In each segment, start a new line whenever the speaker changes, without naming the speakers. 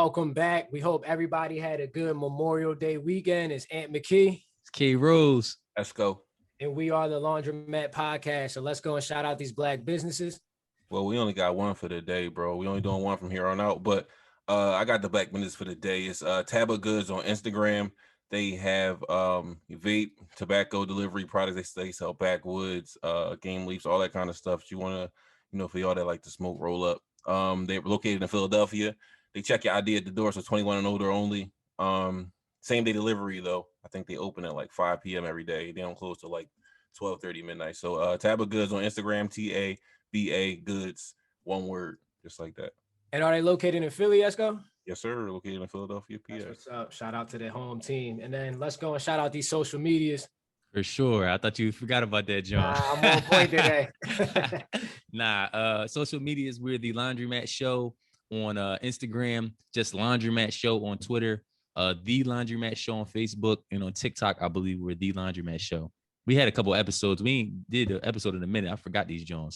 Welcome back. We hope everybody had a good Memorial Day weekend. It's Aunt McKee.
It's K Rose.
Let's go.
And we are the Laundromat podcast. So let's go and shout out these black businesses.
Well, we only got one for the day, bro. We only doing one from here on out. But I got the black business for the day. It's Taba Goods on Instagram. They have vape, tobacco delivery products. They sell backwoods, game leaves, all that kind of stuff. You want to, for y'all that like to smoke, roll up. They're located in Philadelphia. They check your ID at the door, so 21 and older only. Same day delivery though. I think they open at like 5 p.m. every day. They don't close till like 12:30 midnight. So Taba Goods on Instagram, TABA Goods, one word, just like that.
And are they located in Philly, Esco?
Yes, sir. Located in Philadelphia, PA.
That's what's up. Shout out to the home team. And then let's go and shout out these social medias.
For sure. I thought you forgot about that, John.
I'm on point today.
Social medias, we're the Laundromat Show on Instagram, just Laundromat Show on Twitter, the Laundromat Show on Facebook, and on TikTok, I believe we're the Laundromat Show. We had a couple episodes. We did an episode in a minute. I forgot these, John.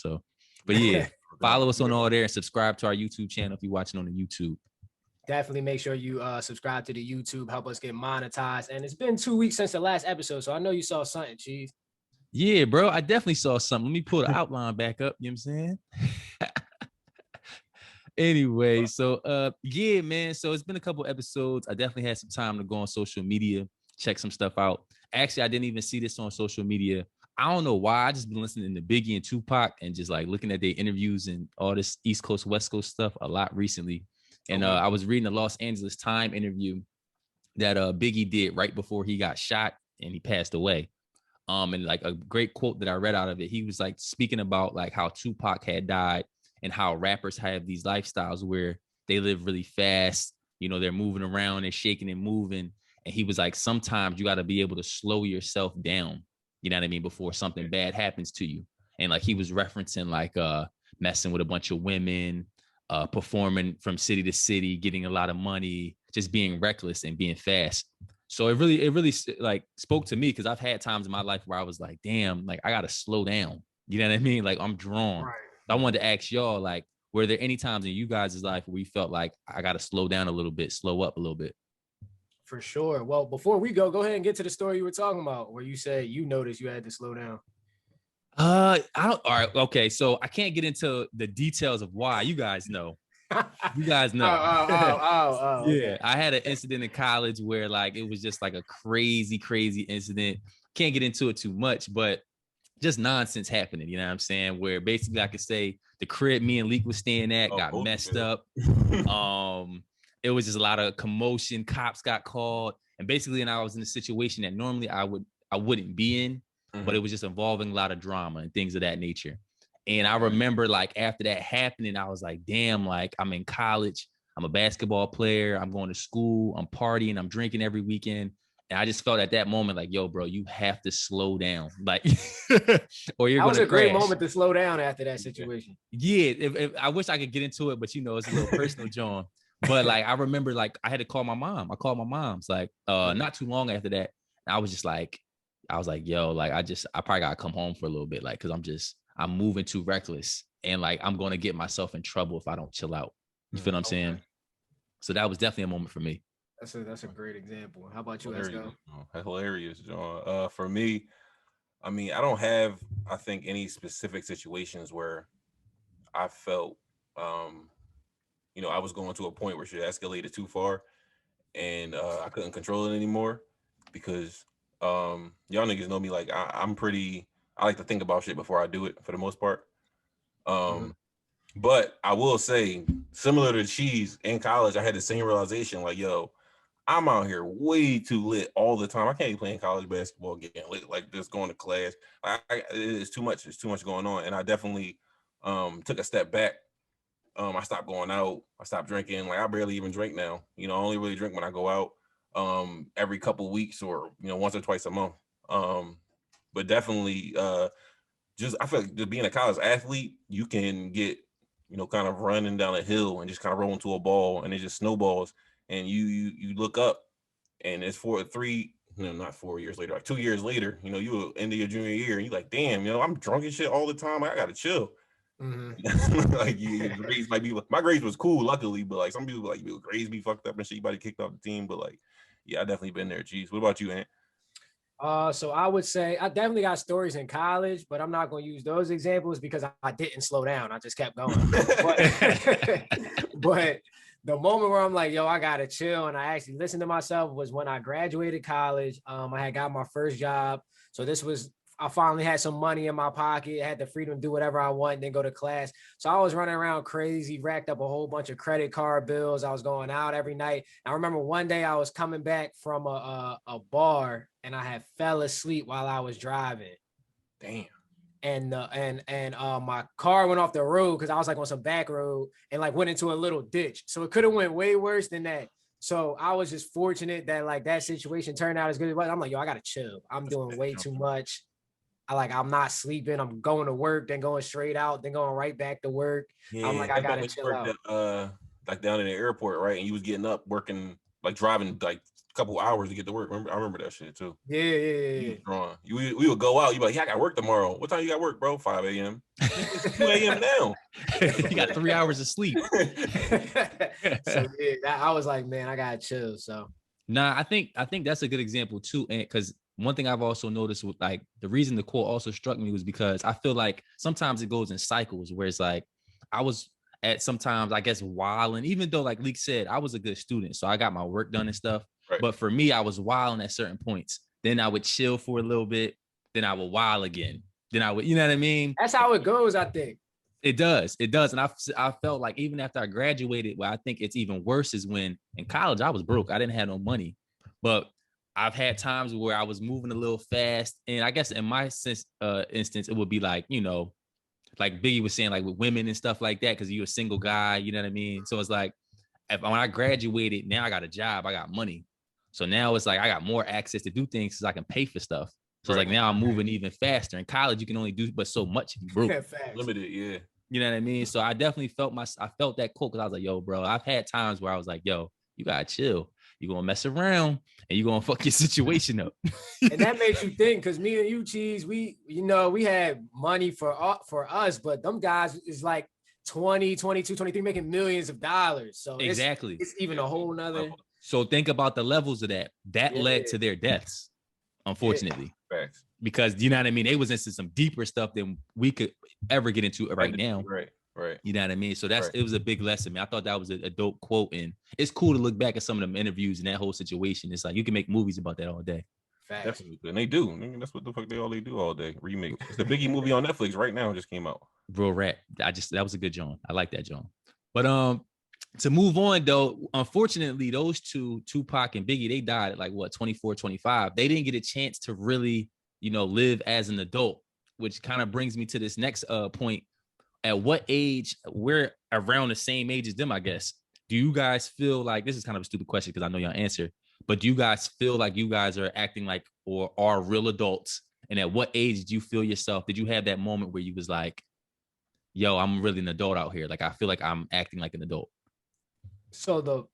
But yeah, follow us on all there and subscribe to our YouTube channel if you're watching on the YouTube.
Definitely make sure you subscribe to the YouTube, help us get monetized. And it's been 2 weeks since the last episode, so I know you saw something, Cheese.
Yeah, bro, I definitely saw something. Let me pull the outline back up, you know what I'm saying? Anyway, so yeah, man. So it's been a couple episodes. I definitely had some time to go on social media, check some stuff out. Actually, I didn't even see this on social media. I don't know why. I just been listening to Biggie and Tupac and just like looking at their interviews and all this East Coast, West Coast stuff a lot recently. And I was reading the Los Angeles Times interview that Biggie did right before he got shot and he passed away. And like a great quote that I read out of it, he was like speaking about like how Tupac had died and how rappers have these lifestyles where they live really fast. You know, they're moving around, they're shaking and moving. And he was like, sometimes you got to be able to slow yourself down. You know what I mean? Before something bad happens to you. And like he was referencing like messing with a bunch of women, performing from city to city, getting a lot of money, just being reckless and being fast. So it really like spoke to me because I've had times in my life where I was like, damn, like I got to slow down. You know what I mean? Like I'm drawn. Right. I wanted to ask y'all, like, were there any times in you guys' life where you felt like I got to slow down a little bit, slow up a little bit?
For sure. Well, before we go ahead and get to the story you were talking about where you said you noticed you had to slow down.
All right. Okay. So I can't get into the details of why. You guys know. You guys know. Yeah. I had an incident in college where like it was just like a crazy incident. Can't get into it too much, but just nonsense happening. You know what I'm saying? Where basically I could say the crib me and Leak was staying at got messed up. It was just a lot of commotion. Cops got called, and basically, and I was in a situation that normally I wouldn't be in, but it was just involving a lot of drama and things of that nature. And I remember like after that happening, I was like, damn, like I'm in college. I'm a basketball player. I'm going to school. I'm partying. I'm drinking every weekend. And I just felt at that moment like, yo, bro, you have to slow down. Like, or you're going to crash. That was a great
moment to slow down after that situation.
Yeah. If I wish I could get into it, but you know, it's a little personal, John. But like, I remember like I had to call my mom. I called my mom's like not too long after that. And I was like, yo, like I probably got to come home for a little bit. Like, cause I'm moving too reckless and like, I'm going to get myself in trouble if I don't chill out. You feel what I'm saying? So that was definitely a moment for me.
That's a great example. How about you, Esco?
Hilarious, John. For me, I mean, I don't have, I think, any specific situations where I felt, I was going to a point where shit escalated too far and I couldn't control it anymore because y'all niggas know me. Like I like to think about shit before I do it for the most part. But I will say, similar to Cheese in college, I had the same realization like, yo, I'm out here way too lit all the time. I can't be playing college basketball getting lit, like just going to class. It's too much. There's too much going on. And I definitely took a step back. I stopped going out. I stopped drinking. Like I barely even drink now. I only really drink when I go out every couple of weeks or, once or twice a month. But definitely I feel like just being a college athlete, you can get, kind of running down a hill and just kind of roll into a ball and it just snowballs. And you look up and it's not 4 years later, like 2 years later, you were into your junior year and you're like, damn, I'm drunk and shit all the time. I got to chill.
Mm-hmm.
Like your grades might be. My grades was cool, luckily, but like some people like your grades be fucked up and shit. You might kicked off the team, but like, yeah, I definitely been there. Jeez, what about you, Ant?
So I would say I definitely got stories in college, but I'm not going to use those examples because I didn't slow down. I just kept going. But the moment where I'm like, yo, I gotta chill, and I actually listened to myself was when I graduated college. I had got my first job, so I finally had some money in my pocket. I had the freedom to do whatever I want and then go to class. So I was running around crazy, racked up a whole bunch of credit card bills. I was going out every night. I remember one day I was coming back from a bar and I had fell asleep while I was driving.
Damn.
And my car went off the road because I was like on some back road and like went into a little ditch. So it could have went way worse than that. So I was just fortunate that like that situation turned out as good as it was. I'm like, yo, I gotta chill. I'm doing way too much. I'm not sleeping. I'm going to work, then going straight out, then going right back to work.
Yeah,
I'm like, I gotta chill out.
Like down in the airport, right? And you was getting up, working, like driving like a couple hours to get to work. I remember that shit too.
Yeah.
We would go out. You be like, yeah, I got work tomorrow. What time you got work, bro? 5 a.m. It's 2 a.m. now.
You got 3 hours of sleep.
So yeah, I was like, man, I gotta chill. So
nah, I think that's a good example too, and because one thing I've also noticed with like the reason the quote also struck me was because I feel like sometimes it goes in cycles where it's like I was at sometimes I guess wilding, even though like Leek said I was a good student, so I got my work done and stuff. Right. But for me, I was wilding at certain points. Then I would chill for a little bit. Then I would wild again. Then I would, you know what I mean?
That's how it goes, I think.
It does. And I felt like even after I graduated, well, I think it's even worse is when in college I was broke. I didn't have no money, but I've had times where I was moving a little fast. And I guess in my instance, it would be like, you know, like Biggie was saying, like with women and stuff like that, because you're a single guy, you know what I mean? So it's like, when I graduated, now I got a job, I got money. So now it's like, I got more access to do things because I can pay for stuff. So it's like, now I'm moving even faster. In college, you can only do but so much if you broke.
Limited, yeah.
You know what I mean? So I definitely felt that quote because I was like, yo, bro, I've had times where I was like, yo, you gotta chill. You're gonna mess around and you're gonna fuck your situation up.
And that makes you think, because me and you, Cheese, we had money for us, but them guys is like 20, 22, 23 making millions of dollars. So
exactly,
it's even a whole nother.
So think about the levels of that led to their deaths, unfortunately.
Facts.
Because you know what I mean? They was into some deeper stuff than we could ever get into right now.
Right.
You know what I mean? So it was a big lesson, man. I thought that was a dope quote. And it's cool to look back at some of them interviews and that whole situation. It's like you can make movies about that all day.
Facts.
Definitely. And they do. I mean, that's what the fuck they do all day. Remake. It's the Biggie movie on Netflix right now. It just came out.
Bro, rap. That was a good John. I like that John. But to move on though, unfortunately, those two, Tupac and Biggie, they died at like what, 24, 25. They didn't get a chance to really, live as an adult, which kind of brings me to this next point. At what age, we're around the same age as them, I guess. Do you guys feel like, this is kind of a stupid question because I know your answer, but do you guys feel like you guys are acting like or are real adults? And at what age did you feel yourself? Did you have that moment where you was like, yo, I'm really an adult out here. Like, I feel like I'm acting like an adult.
So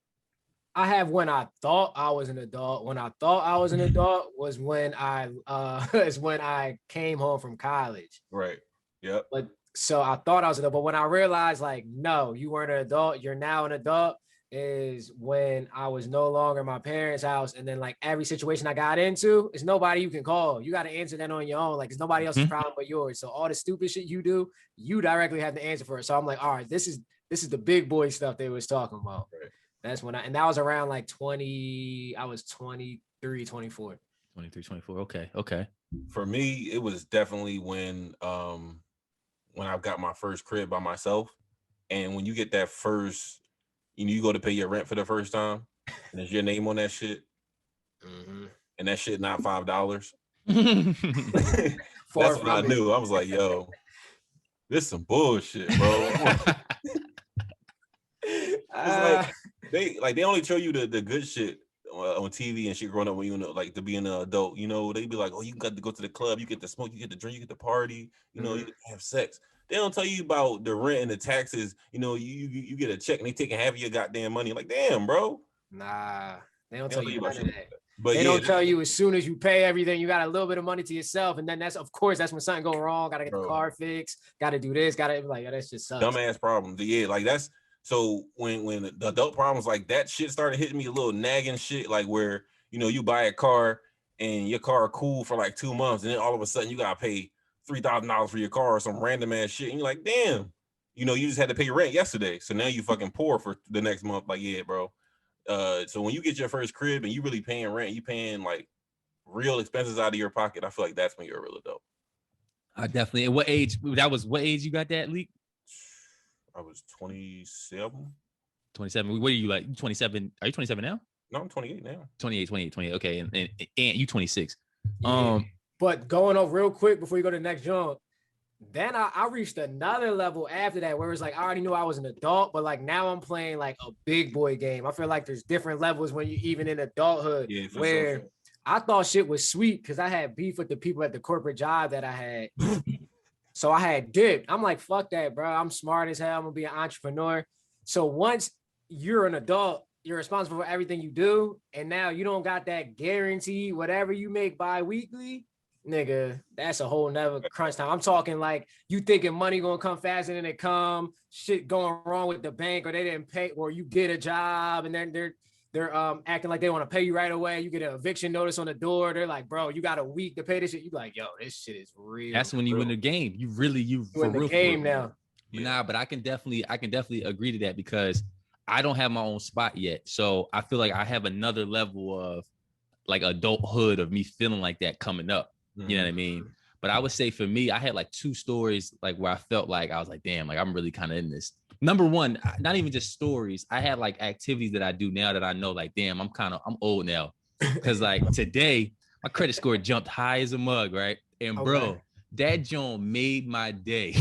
I have when I thought I was an adult. When I thought I was an adult was when I came home from college.
Right. Yep.
So I thought I was an adult, but when I realized like, no, you weren't an adult, you're now an adult, is when I was no longer in my parents' house. And then like every situation I got into, it's nobody you can call. You got to answer that on your own. Like it's nobody else's problem but yours. So all the stupid shit you do, you directly have to answer for it. So I'm like, all right, this is the big boy stuff they was talking about. Right. That's when that was around like 20, I was 23, 24.
23, 24. Okay.
For me, it was definitely when I got my first crib by myself. And when you get that first, you go to pay your rent for the first time, and there's your name on that shit. Mm-hmm. And that shit not $5. That's what I knew. I was like, yo, this is some bullshit, bro. They only show you the good shit on TV and shit growing up when like to be an adult. They be like, oh, you got to go to the club, you get to smoke, you get to drink, you get to party, you get to have sex. They don't tell you about the rent and the taxes. You get a check and they taking half of your goddamn money. Like, damn, bro.
Nah, they don't tell you about that.
But
they don't tell you as soon as you pay everything, you got a little bit of money to yourself, and then that's when something go wrong. Got to get the car fixed. Got to do this. Got to like that's just sucks.
Dumbass problems. Yeah, like that's so when the adult problems like that shit started hitting me, a little nagging shit, like where you buy a car and your car cool for like 2 months, and then all of a sudden you gotta pay $3,000 for your car or some random ass shit, and you're like, damn, you just had to pay rent yesterday, so now you fucking poor for the next month. Like, yeah, bro. So when you get your first crib and you really paying rent, you paying like real expenses out of your pocket, I feel like that's when you're a real adult.
I definitely. And what age? What age you got that leak?
I was 27.
27. What are you like? 27? Are you 27 now?
No, I'm 28 now.
28. Okay, and you 26.
Yeah. But going on real quick before you go to the next jump, then I reached another level after that where it's like I already knew I was an adult, but like now I'm playing like a big boy game. I feel like there's different levels when you even in adulthood where I thought shit was sweet because I had beef with the people at the corporate job that I had. So I had dipped. I'm like, fuck that, bro. I'm smart as hell. I'm gonna be an entrepreneur. So once you're an adult, you're responsible for everything you do, and now you don't got that guarantee. Whatever you make bi-weekly, nigga, that's a whole nother crunch time. I'm talking like you thinking money gonna come faster than it come, shit going wrong with the bank, or they didn't pay, or you get a job and then they're acting like they want to pay you right away. You get an eviction notice on the door. They're like, bro, you got a week to pay this shit. You like, yo, this shit is real.
That's when you win the game. You
win the game now.
Nah, but I can definitely agree to that because I don't have my own spot yet. So I feel like I have another level of like adulthood of me feeling like that coming up. You know what I mean? But I would say for me, I had like 2 stories like where I felt like I was like, damn, like I'm really kind of in this. Number one, not even just stories. I had like activities that I do now that I know like, damn, I'm old now. Cause like today, my credit score jumped high as a mug, right? And bro, that joint made my day.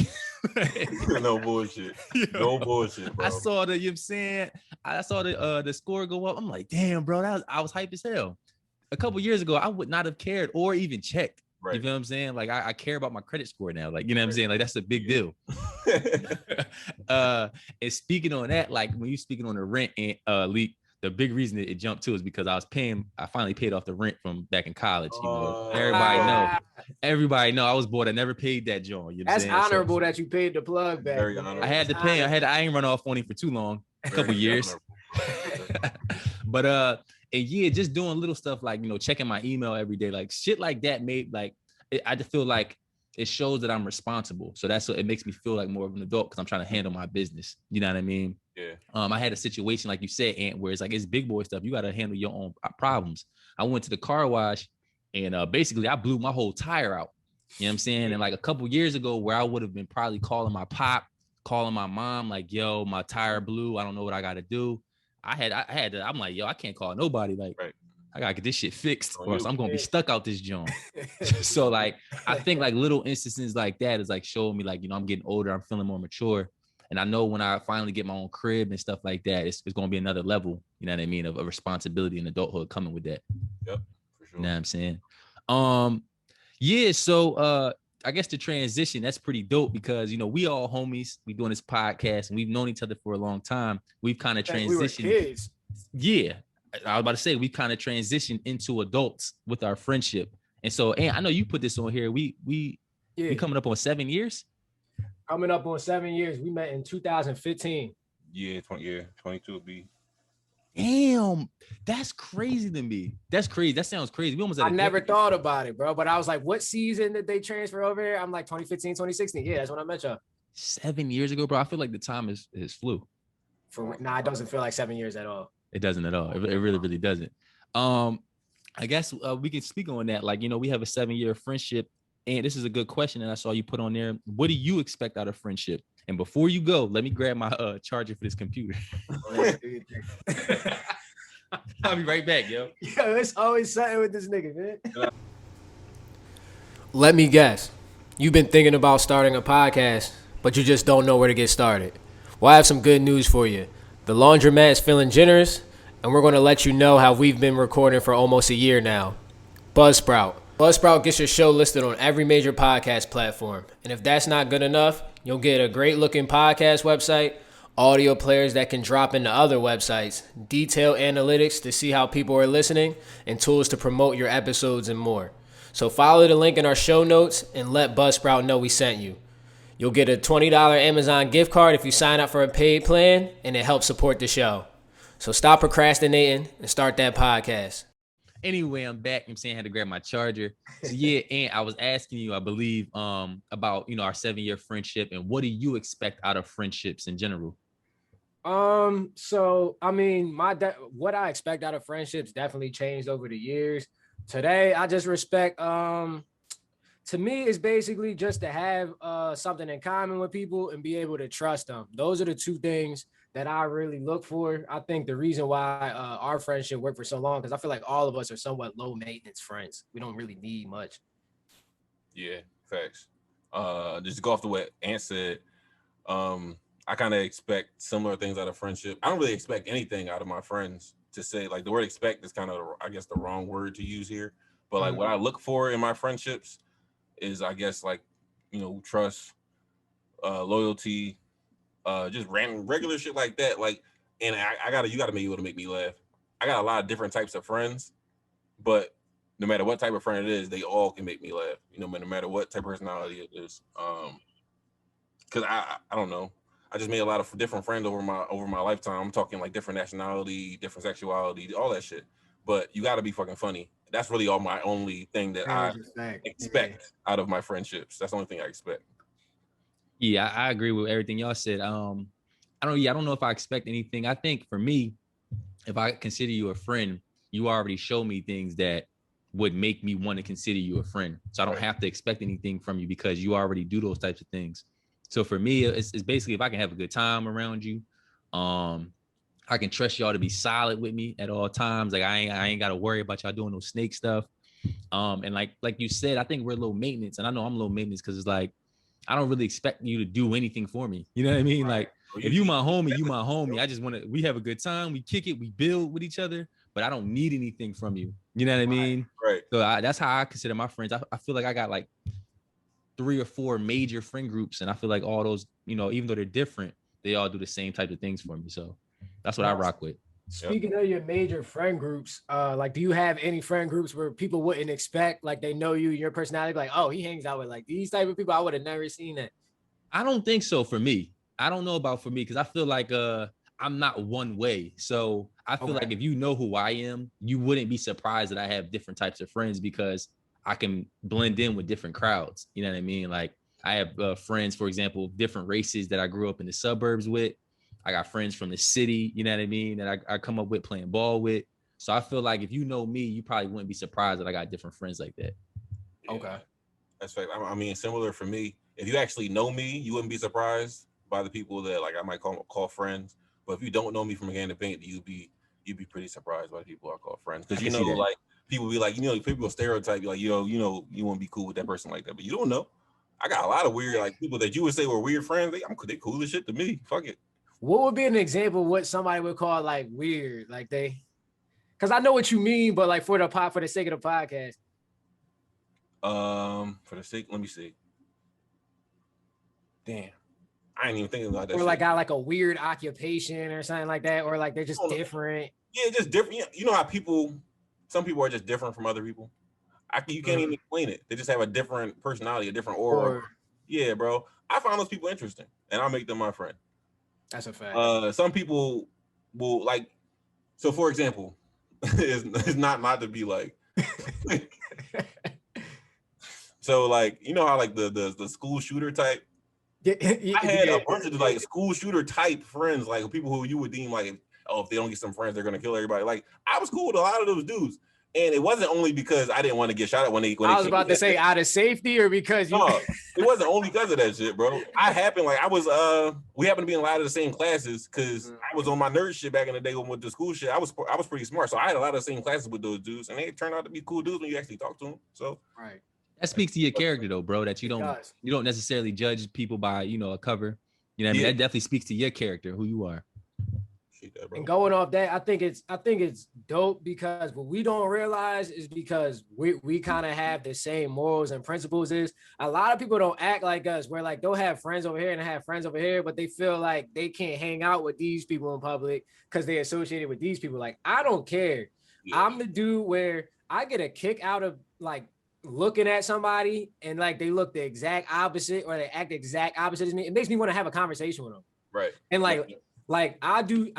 No bullshit. No bullshit, bro.
I saw the, you know what I'm saying? I saw the score go up. I'm like, damn, bro, I was hyped as hell. A couple years ago, I would not have cared or even checked. Right. You know what I'm saying? Like I care about my credit score now. Like, you know what I'm saying? Like that's a big deal. And speaking on that, like when you speaking on the rent and leak, the big reason it jumped too is because I finally paid off the rent from back in college. You know, everybody know I was bored. I never paid that joint. You know
that's honorable that you paid the plug back.
Very honorable.
I had to pay. I ain't run off on him for too long, a couple years. But and yeah, just doing little stuff like, checking my email every day, like shit like that made like, I just feel like it shows that I'm responsible. So that's what it makes me feel like more of an adult because I'm trying to handle my business. You know what I mean?
Yeah.
I had a situation like you said, Ant, where it's like, it's big boy stuff. You got to handle your own problems. I went to the car wash and basically I blew my whole tire out. You know what I'm saying? And like a couple years ago where I would have been probably calling my pop, calling my mom, like, yo, my tire blew. I don't know what I got to do. I'm like, yo, I can't call nobody. Like, I gotta get this shit fixed or else I'm gonna be stuck out this joint. So like, I think like little instances like that is like showing me like, I'm getting older, I'm feeling more mature. And I know when I finally get my own crib and stuff like that, it's gonna be another level, you know what I mean, of responsibility and adulthood coming with that.
Yep, for sure.
You know what I'm saying? Yeah, so I guess the transition, that's pretty dope because, we all homies, we doing this podcast and we've known each other for a long time. We've kind of transitioned. We were
kids.
Yeah. I was about to say, we kind of transitioned into adults with our friendship. And so, and I know you put this on here. We coming up on 7 years.
Coming up on 7 years. We met in 2015.
Yeah, 22 will be.
Damn, that's crazy to me. That's crazy. That sounds crazy.
I never thought about it, bro. But I was like, what season did they transfer over here? I'm like 2015, 2016. Yeah, that's when I met y'all. 7 years ago,
bro. I feel like the time is flew.
It doesn't feel like 7 years at all.
It doesn't at all. It really, really doesn't. I guess we can speak on that. Like, we have a 7-year friendship. And this is a good question that I saw you put on there. What do you expect out of friendship? And before you go, let me grab my charger for this computer. I'll be right back, yo.
Yo, it's always something with this nigga, man. Let me guess. You've been thinking about starting a podcast, but you just don't know where to get started. Well, I have some good news for you. The Laundromat is feeling generous, and we're going to let you know how we've been recording for almost a year now. Buzzsprout. Buzzsprout gets your show listed on every major podcast platform. And if that's not good enough, you'll get a great-looking podcast website, audio players that can drop into other websites, detailed analytics to see how people are listening, and tools to promote your episodes and more. So follow the link in our show notes and let Buzzsprout know we sent you. You'll get a $20 Amazon gift card if you sign up for a paid plan, and it helps support the show. So stop procrastinating and start that podcast.
Anyway, I'm back. I'm saying I had to grab my charger. So yeah, and I was asking you, I believe, about our 7-year friendship, and what do you expect out of friendships in general?
So I mean, what I expect out of friendships definitely changed over the years. Today, I just respect. To me, it's basically just to have something in common with people and be able to trust them. Those are the two things that I really look for. I think the reason why our friendship worked for so long, because I feel like all of us are somewhat low maintenance friends. We don't really need much.
Yeah, facts. Just to go off the what Ant said, I kind of expect similar things out of friendship. I don't really expect anything out of my friends, to say, like, the word expect is kind of, I guess, the wrong word to use here. But like what I look for in my friendships is, I guess, like, trust, loyalty, just random regular shit like that. Like, and you gotta be able to make me laugh. I got a lot of different types of friends, but no matter what type of friend it is, they all can make me laugh. No matter what type of personality it is. Because I don't know. I just made a lot of different friends over my lifetime. I'm talking like different nationality, different sexuality, all that shit. But you got to be fucking funny. That's really my only thing that I expect out of my friendships. That's the only thing I expect.
Yeah, I agree with everything y'all said. I don't know if I expect anything. I think for me, if I consider you a friend, you already show me things that would make me want to consider you a friend. So I don't have to expect anything from you because you already do those types of things. So for me, it's basically if I can have a good time around you, I can trust y'all to be solid with me at all times. Like I ain't got to worry about y'all doing no snake stuff. And like you said, I think we're low maintenance, and I know I'm low maintenance because it's like I don't really expect you to do anything for me. You know what I mean? Like if you my homie, you my homie. I just we have a good time, we kick it, we build with each other, but I don't need anything from you. You know what I mean?
Right.
So that's how I consider my friends. I feel like I got like 3 or 4 major friend groups, and I feel like all those, even though they're different, they all do the same type of things for me. So that's what I rock with.
Speaking of your major friend groups, like, do you have any friend groups where people wouldn't expect, like, they know you, your personality, like, oh, he hangs out with like these type of people? I would have never seen that.
I don't think so for me. I don't know about for me because I feel like I'm not one way. So I feel like if you know who I am, you wouldn't be surprised that I have different types of friends because I can blend in with different crowds. You know what I mean? Like I have friends, for example, different races that I grew up in the suburbs with. I got friends from the city, you know what I mean, that I come up with playing ball with. So I feel like if you know me, you probably wouldn't be surprised that I got different friends like that.
Yeah, okay. That's right. I mean, similar for me. If you actually know me, you wouldn't be surprised by the people that like I might call friends. But if you don't know me from a can of paint, you'd be pretty surprised by the people I call friends. Because like people be like, people stereotype you like, you won't be cool with that person like that. But you don't know. I got a lot of weird like people that you would say were weird friends. They cool as shit to me. Fuck it.
What would be an example of what somebody would call like weird? Like because I know what you mean, but like for the sake of the podcast.
For the sake, let me see. Damn. I ain't even thinking about that.
Or like got like a weird occupation or something like that, or like they're just different.
Yeah, just different. You know how some people are just different from other people. You can't even explain it. They just have a different personality, a different aura. Yeah, bro. I find those people interesting, and I'll make them my friend.
That's a fact.
Some people will like. So, for example, it's not to be like. So, like, you know how like the school shooter type. I had a bunch of like school shooter type friends, like people who you would deem like, if they don't get some friends, they're gonna kill everybody. Like I was cool with a lot of those dudes, and it wasn't only because I didn't want to get shot at when they. I
was about to say out of safety, or because
no, it wasn't only because of that shit, bro. We happened to be in a lot of the same classes because I was on my nerd shit back in the day with the school shit. I was pretty smart, so I had a lot of the same classes with those dudes, and they turned out to be cool dudes when you actually talk to them. So
right.
That speaks to your character, though, bro. That you don't necessarily judge people by a cover. You know what I mean? That definitely speaks to your character, who you are.
bro.
And going off that, I think it's dope because what we don't realize is because we kind of have the same morals and principles. Is a lot of people don't act like us. We're like, they'll have friends over here and have friends over here, but they feel like they can't hang out with these people in public because they associated with these people. Like, I don't care. Yeah. I'm the dude where I get a kick out of like looking at somebody and like they look the exact opposite or they act the exact opposite as me. It makes me want to have a conversation with them.
Right.
And like I do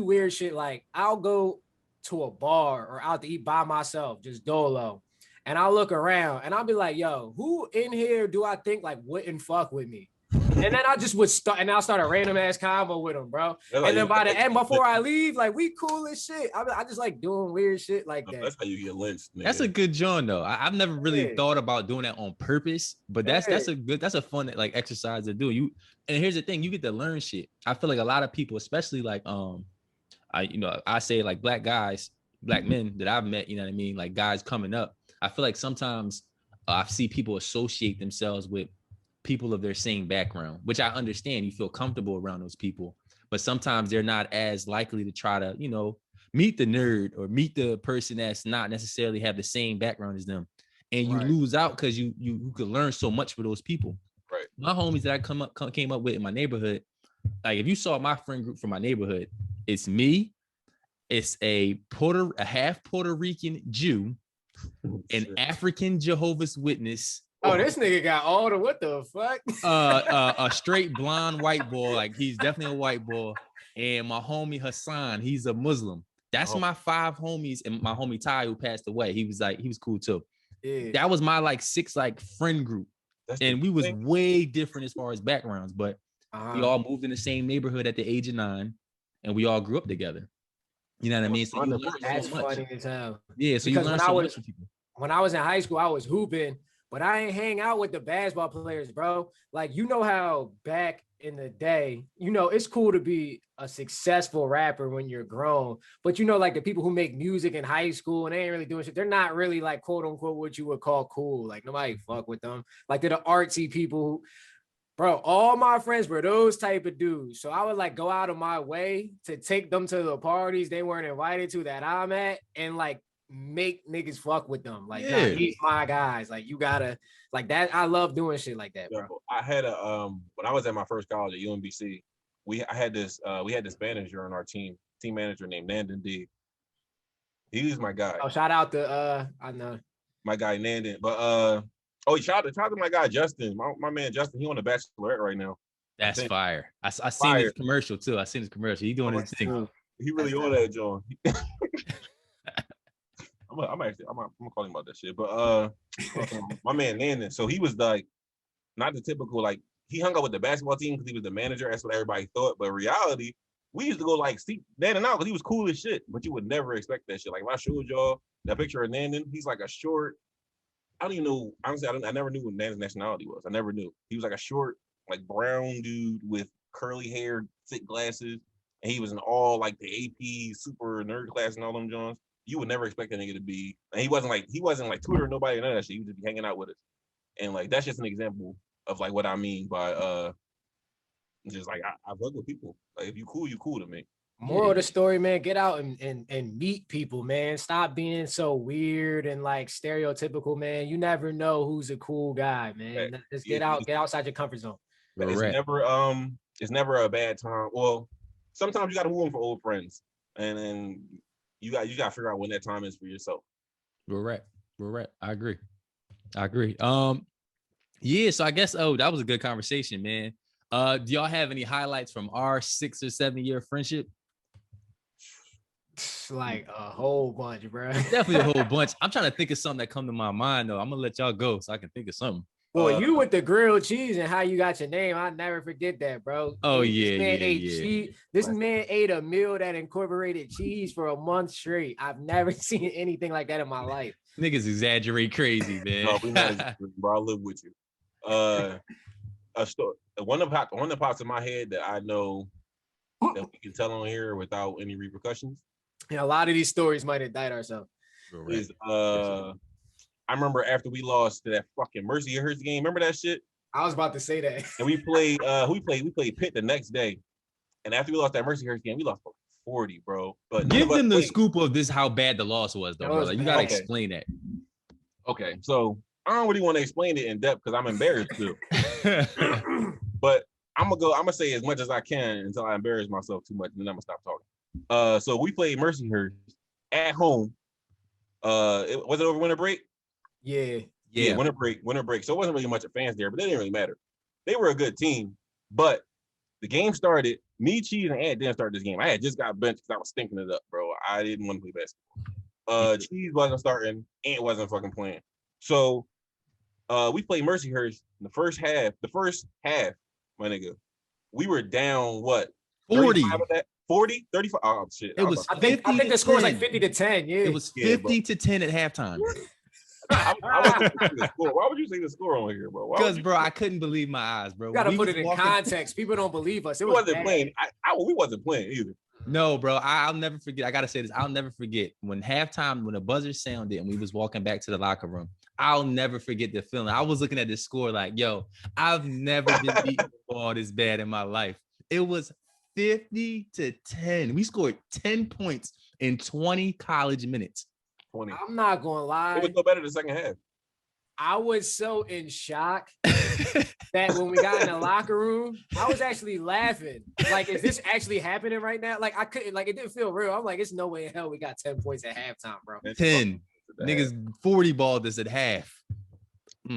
weird shit. Like I'll go to a bar or out to eat by myself, just dolo. And I'll look around and I'll be like, yo, who in here do I think like wouldn't fuck with me? And then I just would start and I'll start a random ass convo with them, bro. Like, and then by the end, before I leave, like we cool as shit. I just like doing weird shit like that.
That's how you get lynched, nigga.
That's a good joint though. I've never really thought about doing that on purpose, but that's a fun like exercise to do. And here's the thing, you get to learn shit. I feel like a lot of people, especially like I say like black men that I've met, you know what I mean, like guys coming up. I feel like sometimes I see people associate themselves with people of their same background, which I understand. You feel comfortable around those people, but sometimes they're not as likely to try to, meet the nerd or meet the person that's not necessarily have the same background as them. And you lose out because you could learn so much with those people. Right. My homies that I came up with in my neighborhood, like if you saw my friend group from my neighborhood, it's me, it's a half Puerto Rican Jew, an African Jehovah's Witness.
Oh, this nigga got all the what the fuck?
A straight blonde white boy, like he's definitely a white boy, and my homie Hassan, he's a Muslim. That's my 5 homies, and my homie Ty who passed away. He was cool too. Yeah. That was my like 6 like friend group, and we was way different as far as backgrounds, but we all moved in the same neighborhood at the age of 9, and we all grew up together. You know what I mean? So you learn
that's
so much.
Funny as hell.
Yeah, so because you learn so much from people.
When I was in high school, I was hooping. But I ain't hang out with the basketball players, bro. Like, how back in the day, it's cool to be a successful rapper when you're grown. But, like the people who make music in high school and they ain't really doing shit, they're not really like, quote unquote, what you would call cool. Like, nobody fuck with them. Like, they're the artsy people who, bro, all my friends were those type of dudes. So I would like go out of my way to take them to the parties they weren't invited to that I'm at and like, make niggas fuck with them. Like, nah, he's my guys. Like, you gotta like that. I love doing shit like that, bro.
I had when I was at my first college at UMBC, we had this manager on our team manager named Nandon D. He was my guy.
Oh, shout out to I know
my guy Nandon. But shout out to my guy Justin, my man Justin. He on the Bachelorette right now.
That's fire. I seen his commercial too. I seen his commercial. He doing his thing.
He really on that, John. I'm gonna call him about that shit. But my man Nandon, so he was like not the typical, like he hung out with the basketball team because he was the manager. That's what everybody thought. But in reality, we used to go like see Nandon out because he was cool as shit. But you would never expect that shit. Like if I showed y'all that picture of Nandon, he's like a short. I don't even know. Honestly, I never knew what Nandon's nationality was. I never knew. He was like a short, like brown dude with curly hair, thick glasses, and he was in all like the AP super nerd class and all them Johns. You would never expect that nigga to be, and he wasn't like tutoring nobody, none of that shit. He would just be hanging out with us. And like, that's just an example of like what I mean by, just like, I work with people. Like, if you cool to me.
Moral of the story, man, get out and meet people, man. Stop being so weird and like stereotypical, man. You never know who's a cool guy, man. Right. Just get outside your comfort zone.
It's never a bad time. Well, sometimes you got to move on for old friends. And then you got to figure out when that time is for yourself.
We're right. I agree. Yeah, so I guess that was a good conversation, man. Do y'all have any highlights from our 6 or 7 year friendship?
Like a whole bunch, bro.
Definitely a whole bunch. I'm trying to think of something that come to my mind though. I'm gonna let y'all go so I can think of something.
Well, you with the grilled cheese and how you got your name, I never forget that, bro.
Oh,
This man ate a meal that incorporated cheese for a month straight. I've never seen anything like that in my life.
Niggas exaggerate crazy, man.
No, we not, bro, I live with you. A story. One of the pops in my head that I know that we can tell on here without any repercussions.
Yeah, a lot of these stories might indict ourselves.
Is I remember after we lost to that fucking Mercy Hurts game. Remember that shit?
I was about to say that.
And we played Pitt the next day. And after we lost that Mercy Hurts game, we lost 40, bro. But
give them the scoop of this, how bad the loss was, though, bro. Like, you gotta explain that.
Okay, so I don't really want to explain it in depth because I'm embarrassed too. But I'm gonna say as much as I can until I embarrass myself too much, and then I'm gonna stop talking. So we played Mercyhurst at home. Was it over winter break?
Yeah,
winter break. So it wasn't really much of fans there, but it didn't really matter. They were a good team, but the game started. Me, Cheese, and Ant didn't start this game. I had just got benched because I was stinking it up, bro. I didn't want to play basketball. Cheese wasn't starting. Ant wasn't fucking playing. So we played Mercyhurst in the first half. The first half, my nigga, we were down what?
40.
40, 35. Oh shit.
I think the score was like 50-10. Yeah.
It was 50-10 at halftime.
I Why would you say the score on here, bro?
Because, bro, I couldn't believe my eyes, bro.
You gotta put it in context. People don't believe us.
We wasn't playing. We wasn't playing either.
No, bro. I'll never forget. I gotta say this. I'll never forget when the buzzer sounded and we was walking back to the locker room. I'll never forget the feeling. I was looking at the score like, yo, I've never been beaten all this bad in my life. It was 50-10. We scored 10 points in 20 college minutes.
20.
I'm not gonna lie.
It was no better the second half.
I was so in shock that when we got in the locker room, I was actually laughing. Like, is this actually happening right now? Like, I couldn't, like, it didn't feel real. I'm like, it's no way in hell we got 10 points at halftime, bro.
10. Niggas 40 balled this at half.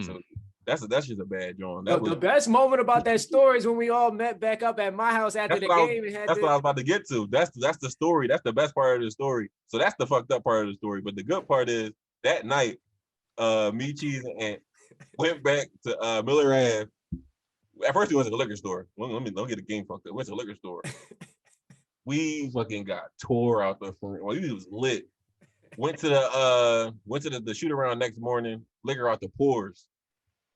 So that's just a bad joint.
The best moment about that story is when we all met back up at my house after the game.
That's what I was about to get to. That's the story. That's the best part of the story. So that's the fucked up part of the story. But the good part is that night, me, Cheese, and Ant went back to Miller Ave. At first, we went to the liquor store. Don't get the game fucked up. We went to the liquor store. We fucking got tore out the front. Well, it was lit. Went to the shoot around next morning. Liquor out the pores.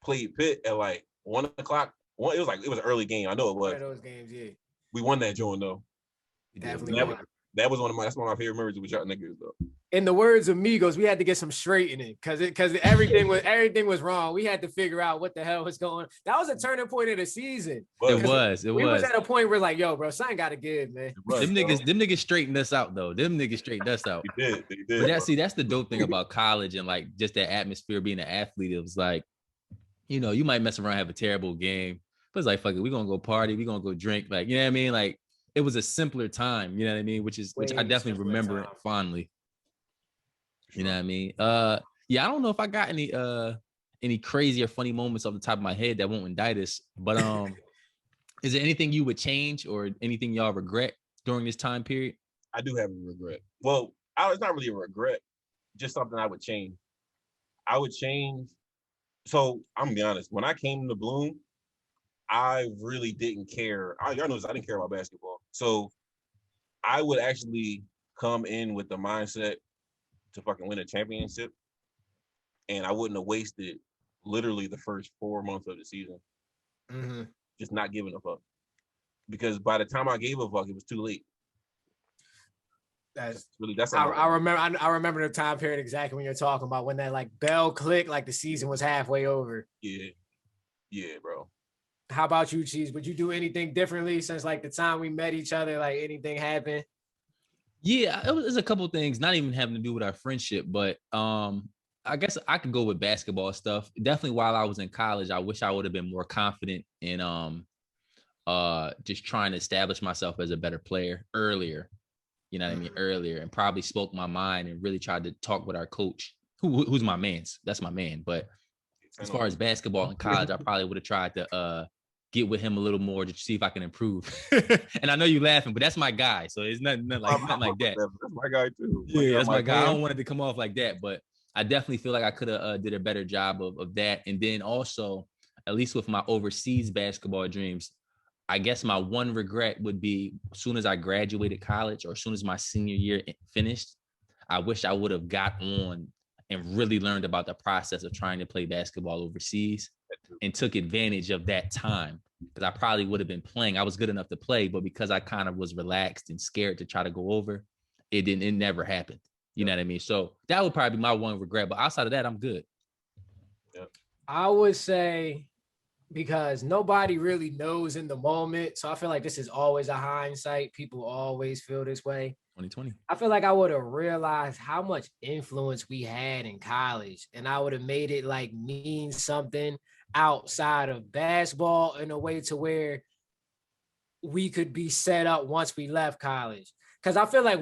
Played Pitt at like 1 o'clock. It was an early game. I know it was.
One of those games, yeah.
We won that joint though.
Definitely.
That's one of my favorite memories with y'all niggas though.
In the words of Migos, we had to get some straightening because everything was wrong. We had to figure out what the hell was going on. That was a turning point of the season.
It was.
We was at a point where like, yo, bro, something got to give, man.
Them niggas straightened us out though. They did. They did. But that's the dope thing about college and like just that atmosphere being an athlete. It was like, you know, you might mess around, have a terrible game, but it's like, fuck it, we're gonna go party, we're gonna go drink. Like, you know what I mean? Like, it was a simpler time, you know what I mean? Which I definitely remember it fondly. You know what I mean? Yeah, I don't know if I got any crazy or funny moments off the top of my head that won't indict us, but is there anything you would change or anything y'all regret during this time period?
I do have a regret. Well, it's not really a regret, just something I would change. I would change. So I'm gonna be honest. When I came to Bloom, I really didn't care. Y'all know this, I didn't care about basketball. So I would actually come in with the mindset to fucking win a championship, and I wouldn't have wasted literally the first 4 months of the season, just not giving a fuck. Because by the time I gave a fuck, it was too late. I remember the time period exactly when you're talking about, when that like bell clicked, like the season was halfway over. Yeah, bro.
How about you, Cheese? Would you do anything differently since like the time we met each other? Like anything happened?
Yeah, it was a couple of things, not even having to do with our friendship, but I guess I could go with basketball stuff. Definitely while I was in college, I wish I would have been more confident in just trying to establish myself as a better player earlier. You know what I mean? Earlier, and probably spoke my mind and really tried to talk with our coach, who's my man's. That's my man. But as far as basketball in college, I probably would have tried to get with him a little more to see if I can improve. And I know you laughing, but that's my guy. So it's nothing like that.
That's my guy too.
Yeah, that's my guy. I don't want it to come off like that, but I definitely feel like I could have did a better job of that. And then also, at least with my overseas basketball dreams, I guess my one regret would be as soon as I graduated college or as soon as my senior year finished, I wish I would have got on and really learned about the process of trying to play basketball overseas and took advantage of that time, because I probably would have been playing. I was good enough to play, but because I kind of was relaxed and scared to try to go over, it never happened. You know what I mean? So that would probably be my one regret. But outside of that, I'm good.
I would say because nobody really knows in the moment. So I feel like this is always a hindsight. People always feel this way.
2020.
I feel like I would have realized how much influence we had in college, and I would have made it like mean something outside of basketball in a way to where we could be set up once we left college. Because I feel like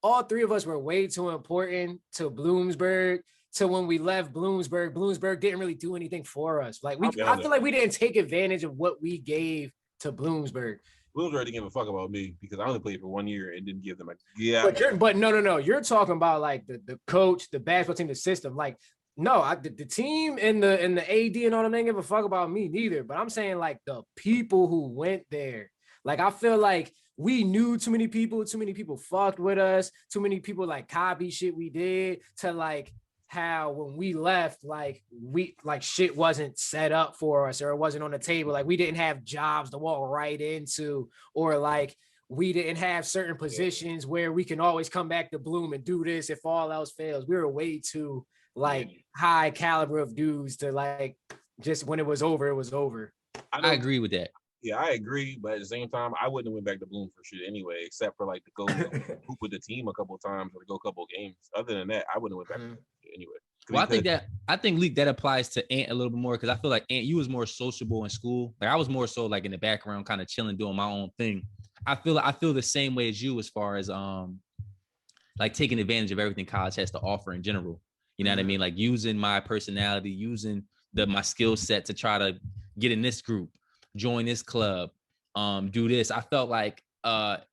all three of us were way too important to Bloomsburg. To when we left Bloomsburg didn't really do anything for us. Like I feel like we didn't take advantage of what we gave to Bloomsburg.
Bloomsburg didn't give a fuck about me because I only played for 1 year and didn't give them a
But no. You're talking about like the coach, the basketball team, the system. Like no, the team and the AD and all them didn't give a fuck about me neither. But I'm saying like the people who went there. Like I feel like we knew too many people fucked with us, too many people like copy shit we did to like how when we left, like shit wasn't set up for us or it wasn't on the table. Like we didn't have jobs to walk right into, or like we didn't have certain positions where we can always come back to Bloom and do this if all else fails. We were way too like high caliber of dudes to like just when it was over, it was over.
I agree with that.
Yeah, I agree, but at the same time, I wouldn't have went back to Bloom for shit anyway, except for like to go hoop with the team a couple of times or to go a couple of games. Other than that, I wouldn't have went back anyway.
Well, I think Leak that applies to Ant a little bit more because I feel like Ant, you was more sociable in school. Like I was more so like in the background, kind of chilling, doing my own thing. I feel the same way as you as far as like taking advantage of everything college has to offer in general. You know what I mean? Like using my personality, using my skill set to try to get in this group, join this club, do this. I felt like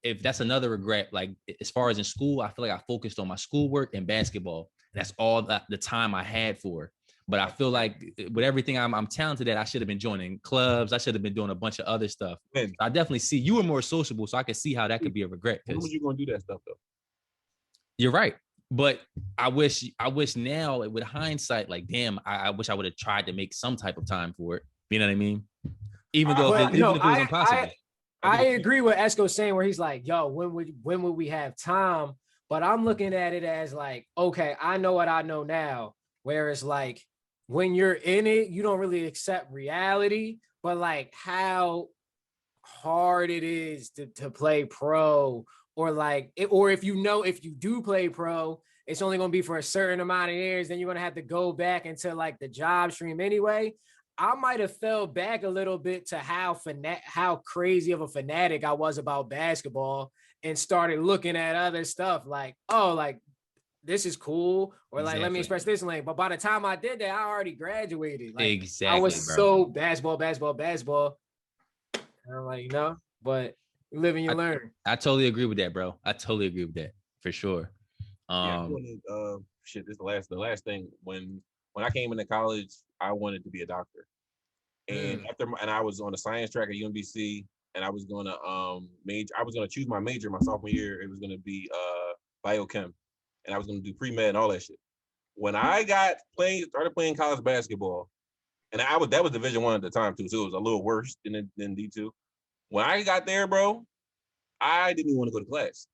if that's another regret, like as far as in school, I feel like I focused on my schoolwork and basketball. That's all the time I had for. But I feel like with everything I'm talented at, I should have been joining clubs. I should have been doing a bunch of other stuff. Man, I definitely see you were more sociable, so I could see how that could be a regret.
When was you going to do that stuff though?
You're right. But I wish now with hindsight, like, damn, I wish I would have tried to make some type of time for it. You know what I mean? Even though if it was impossible.
I agree with Esco saying where he's like, yo, when would we have time? But I'm looking at it as like, okay, I know what I know now. Whereas like when you're in it, you don't really accept reality, but like how hard it is to play pro, or like or if you do play pro, it's only going to be for a certain amount of years, then you're going to have to go back into like the job stream anyway. I might have fell back a little bit to how crazy of a fanatic I was about basketball and started looking at other stuff like, oh, like this is cool, or like let me express this lane. But by the time I did that, I already graduated. Like,
exactly,
I was so basketball. And I'm like, but you live and you learn.
I totally agree with that, bro. I totally agree with that for sure.
This is the last thing. When I came into college, I wanted to be a doctor, and I was on the science track at UMBC, and I was gonna choose my major my sophomore year. It was gonna be biochem, and I was gonna do pre-med and all that shit. When I started playing college basketball, and that was Division I at the time too, so it was a little worse than D2. When I got there, bro, I didn't even want to go to class.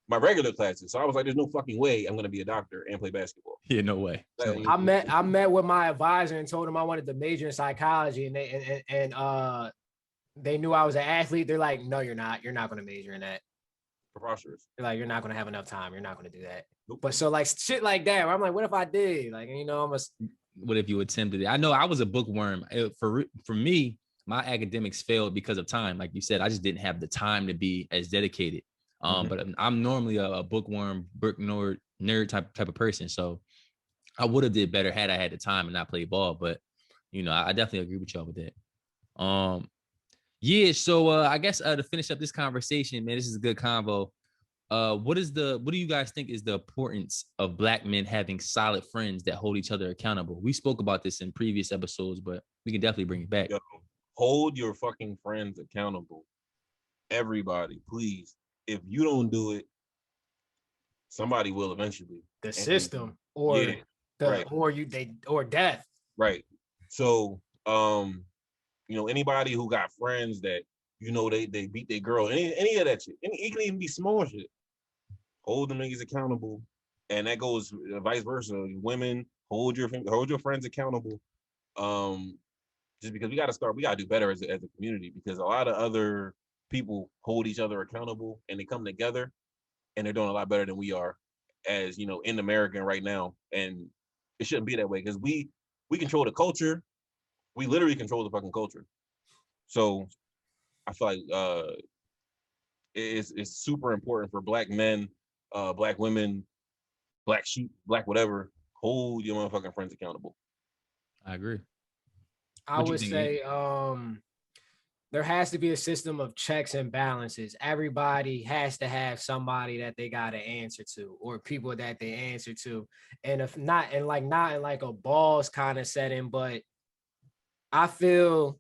My regular classes. So I was like, there's no fucking way I'm going to be a doctor and play basketball.
Yeah, no way.
I met with my advisor and told him I wanted to major in psychology, and they knew I was an athlete. They're like, no, you're not. You're not going to major in that.
Preposterous.
They're like, you're not going to have enough time. You're not going to do that. Nope. But so like shit like that, where I'm like, what if I did? Like,
what if you attempted it? I know I was a bookworm. For me, my academics failed because of time. Like you said, I just didn't have the time to be as dedicated. But I'm normally a bookworm, book nerd type of person. So I would have did better had I had the time and not played ball. But I definitely agree with y'all with that. Yeah. So I guess to finish up this conversation, man, this is a good convo. What do you guys think is the importance of Black men having solid friends that hold each other accountable? We spoke about this in previous episodes, but we can definitely bring it back.
Yo, hold your fucking friends accountable. Everybody, please. If you don't do it, somebody will eventually.
The system or death.
Right. So anybody who got friends that they beat their girl, any of that shit. It can even be small shit. Hold them niggas accountable. And that goes vice versa. Women, hold your friends accountable. just because we got to do better as a community, because a lot of other people hold each other accountable and they come together and they're doing a lot better than we are, as you know, in America right now. And it shouldn't be that way, because we control the culture. We literally control the fucking culture. So I feel like it's super important for Black men, Black women, Black sheep, Black whatever, hold your motherfucking friends accountable.
I agree.
I
What you
would
think,
say there has to be a system of checks and balances. Everybody has to have somebody that they got to answer to, or people that they answer to. And if not, and like not in like a boss kind of setting, but I feel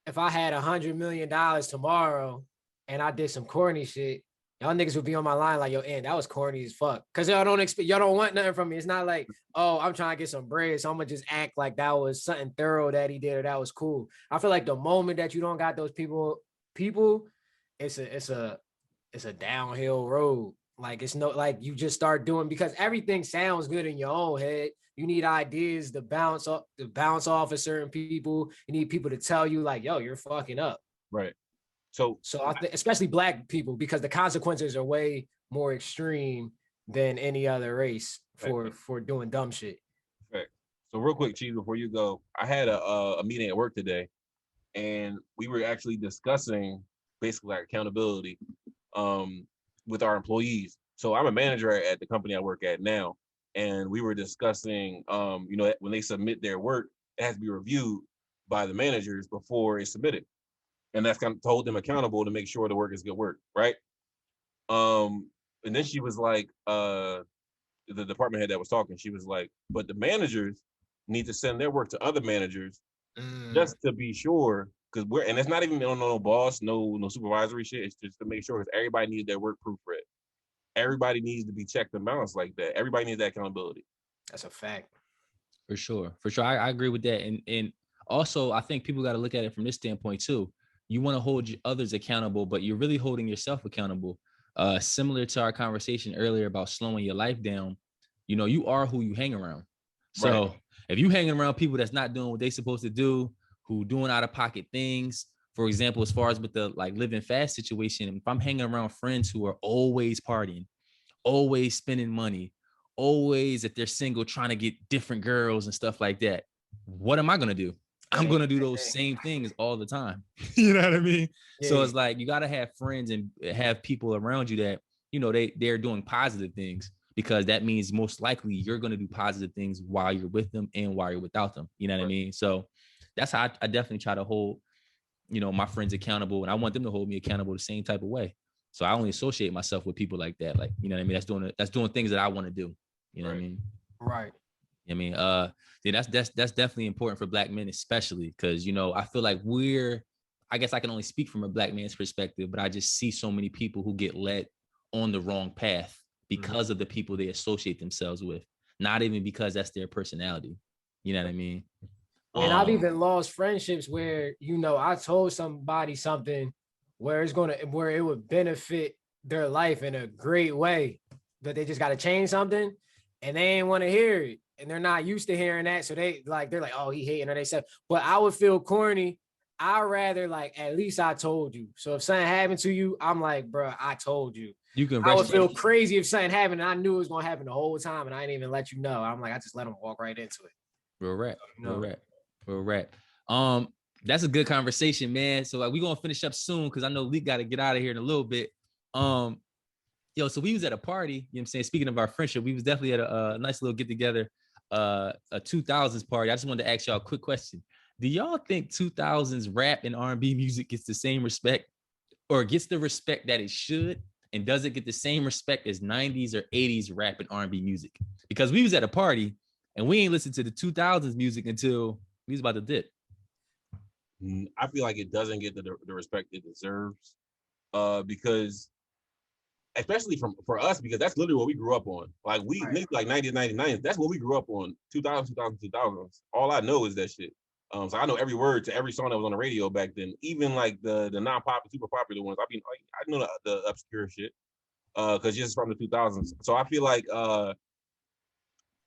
if I had $100 million tomorrow and I did some corny shit, y'all niggas would be on my line like, yo, and that was corny as fuck. Cause y'all don't want nothing from me. It's not like, oh, I'm trying to get some bread, so I'm gonna just act like that was something thorough that he did or that was cool. I feel like the moment that you don't got those people, it's a downhill road. Like it's no, like you just start doing, because everything sounds good in your own head. You need ideas to bounce off of certain people. You need people to tell you like, yo, you're fucking up.
Right. So
I think especially Black people, because the consequences are way more extreme than any other race for doing dumb shit.
right. So real quick, Chief, before you go, I had a meeting at work today, and we were actually discussing basically like accountability with our employees. So I'm a manager at the company I work at now, and we were discussing, you know, when they submit their work, it has to be reviewed by the managers before it's submitted, and that's kind of to hold them accountable to make sure the work is good work, right? And then she was like, the department head that was talking, she was like, but the managers need to send their work to other managers just to be sure, because and it's not even no boss, no supervisory shit. It's just to make sure, because everybody needs their work proofread. Everybody needs to be checked and balanced like that. Everybody needs that accountability.
That's a fact.
For sure. I agree with that. And also, I think people got to look at it from this standpoint too. You want to hold others accountable, but you're really holding yourself accountable. Similar to our conversation earlier about slowing your life down, you know, you are who you hang around. So right. If you hanging around people that's not doing what they supposed to do, who doing out of pocket things, for example, as far as with the like living fast situation, if I'm hanging around friends who are always partying, always spending money, always, if they're single, trying to get different girls and stuff like that, what am I going to do? I'm going to do those same things all the time. You know what I mean? Yeah. So it's like, you got to have friends and have people around you that, you know, they're doing positive things, because that means most likely you're going to do positive things while you're with them and while you're without them. You know what I mean? So that's how I definitely try to hold, you know, my friends accountable, and I want them to hold me accountable the same type of way. So I only associate myself with people like that. Like, you know what I mean? That's doing things that I want to do. You know what I mean?
Right.
I mean, yeah, that's definitely important for Black men, especially because, you know, I feel like I guess I can only speak from a Black man's perspective, but I just see so many people who get led on the wrong path because of the people they associate themselves with, not even because that's their personality. You know what I mean?
And I've even lost friendships where, you know, I told somebody something where it would benefit their life in a great way, but they just got to change something and they ain't want to hear it. And they're not used to hearing that. So they're like, oh, he hating, or they said, but I would feel corny. I'd rather like, at least I told you. So if something happened to you, I'm like, bro, I told you. I would feel crazy if something happened and I knew it was going to happen the whole time and I didn't even let you know. I'm like, I just let them walk right into it.
Real rap. That's a good conversation, man. So like, we're gonna finish up soon because I know we got to get out of here in a little bit. Yo, so we was at a party, you know what I'm saying? Speaking of our friendship, we was definitely at a nice little get together, a 2000s party. I just wanted to ask y'all a quick question. Do y'all think 2000s rap and R&B music gets the same respect, or gets the respect that it should? And does it get the same respect as 90s or 80s rap and R&B music? Because we was at a party and we ain't listened to the 2000s music until we was about to dip.
I feel like it doesn't get the respect it deserves, because especially for us, because that's literally what we grew up on. Like like 90s, 99s, that's what we grew up on. 2000s. All I know is that shit. So I know every word to every song that was on the radio back then, even like the non-pop, super popular ones. I mean, I know the obscure shit, because just from the 2000s. So I feel like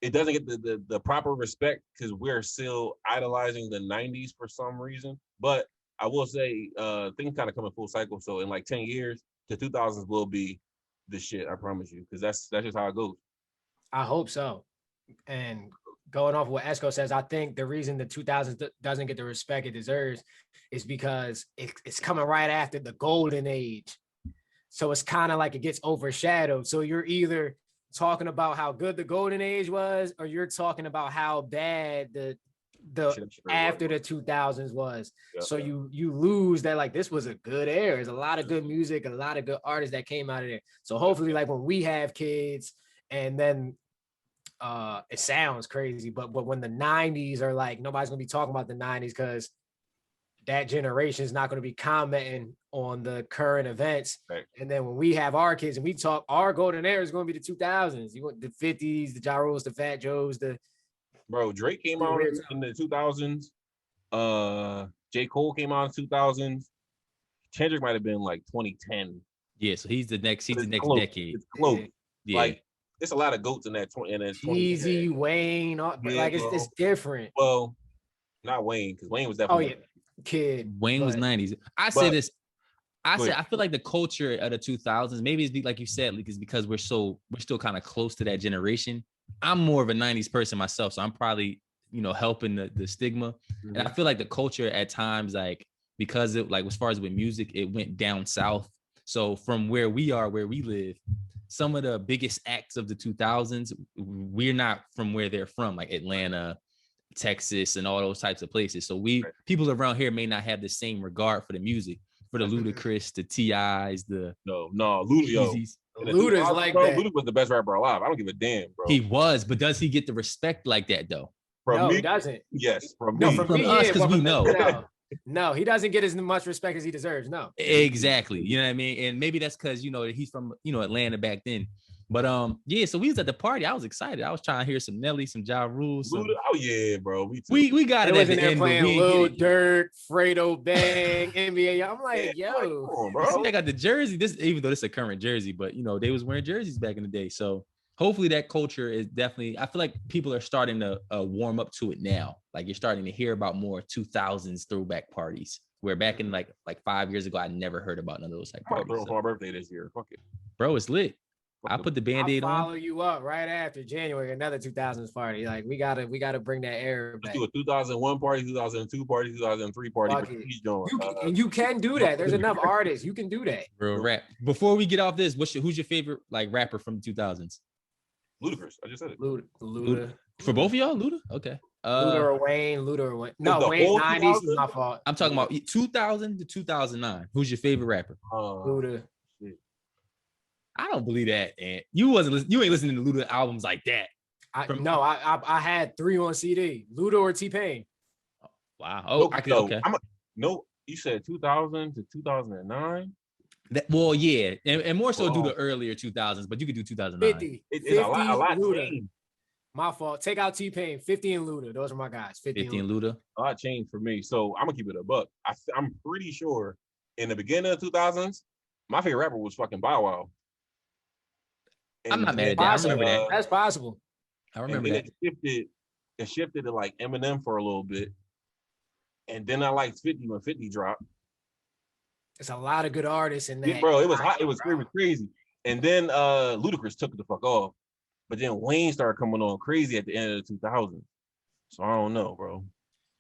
it doesn't get the proper respect because we're still idolizing the 90s for some reason. But I will say things kind of come in full cycle. So in like 10 years, the 2000s will be the shit, I promise you, because that's just how it goes.
I hope so. And going off what Esco says, I think the reason the 2000s doesn't get the respect it deserves is because it's coming right after the golden age. So it's kind of like it gets overshadowed. So you're either talking about how good the golden age was, or you're talking about how bad the after the 2000s was. Yeah. So you lose that, like, this was a good era. There's a lot of good music, a lot of good artists that came out of there. So hopefully, like, when we have kids, and then it sounds crazy, but when the 90s are like, nobody's gonna be talking about the 90s because that generation is not going to be commenting on the current events. Right. And then when we have our kids and we talk, our golden era is going to be the 2000s. You want the 50s, the Ja Rules, the Fat Joes,
Bro, Drake came out in the 2000s. J. Cole came out in 2000s. Kendrick might have been like 2010.
Yeah, so he's the next
close.
decade.
It's close. Yeah. Like, there's a lot of goats in that 20.
Easy, Wayne, like it's different.
Well, not Wayne, because Wayne was definitely
kid.
Wayne was 90s. I feel like the culture of the 2000s, maybe it's like you said, it's because we're still kind of close to that generation. I'm more of a 90s person myself, so I'm probably, helping the stigma. Mm-hmm. And I feel like the culture at times, like, because it, like, as far as with music, it went down south. So from where we live, some of the biggest acts of the 2000s, we're not from where they're from, like Atlanta, Texas, and all those types of places. So people around here may not have the same regard for the music, for the Ludacris, the T.I.s, the
Luda's like that. Luda was the best rapper alive. I don't give a damn, bro.
He was, but does he get the respect like that though?
No, he doesn't.
Yes, from
us, because we know.
No, he doesn't get as much respect as he deserves. No,
exactly. You know what I mean? And maybe that's because he's from Atlanta back then. But so we was at the party. I was excited. I was trying to hear some Nelly, some Ja Rule.
Oh yeah, bro.
We got it at the end.
Playing Lil Durk, Fredo Bang, NBA. I'm like, yo,
on, bro.
I got the jersey. Even though this is a current jersey, but they was wearing jerseys back in the day. So hopefully that culture is definitely. I feel like people are starting to warm up to it now. Like, you're starting to hear about more 2000s throwback parties. Where back in like 5 years ago, I never heard about none of those type parties.
For my birthday this year, fuck it,
bro. It's lit. I put the Band-Aid on.
I'll follow you up right after January, another 2000s party. Like, we gotta bring that era back.
Let's do a 2001 party, 2002 party, 2003 party.
And you can do that. There's enough artists. You can do that.
Real rap. Before we get off this, who's your favorite like rapper from the 2000s?
Ludacris. I just said it.
Luda.
For both of y'all, Luda? Okay.
Luda or Wayne. No, Wayne's 90s is my fault.
I'm talking about 2000 to 2009. Who's your favorite rapper?
Luda.
I don't believe that, and you ain't listening to Luda albums like that.
I had 3 on CD. Luda or T-Pain.
Wow. Oh, okay.
You said 2000 to 2009.
Well, yeah, and more so do the earlier 2000s, but you could do 2009.
50.
It's a lot
Luda. My fault. Take out T-Pain. 50 and Luda. Those are my guys. 50 and Luda.
A lot changed for me, so I'm gonna keep it a buck. I'm pretty sure in the beginning of the 2000s, my favorite rapper was fucking Bow Wow.
I'm not mad at that. I remember that.
That's possible.
I remember that.
It shifted to like Eminem for a little bit. And then I liked 50 when 50 dropped.
There's a lot of good artists in that.
Yeah, bro, it was hot. It was crazy. And then Ludacris took the fuck off. But then Wayne started coming on crazy at the end of the 2000s. So I don't know, bro.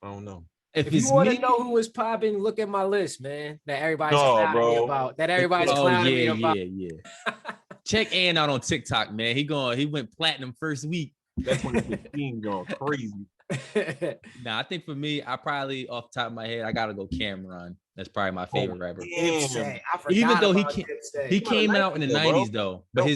I don't know.
If you want to know who was popping, look at my list, man. That everybody's clowning me about. That everybody's clowning me about.
Yeah. Check Ann out on TikTok, man. He went platinum first week.
That's when the team going crazy.
Nah, I think for me, I probably off the top of my head, I gotta go Cameron. That's probably my favorite rapper. Even though he came out in the 90s though, but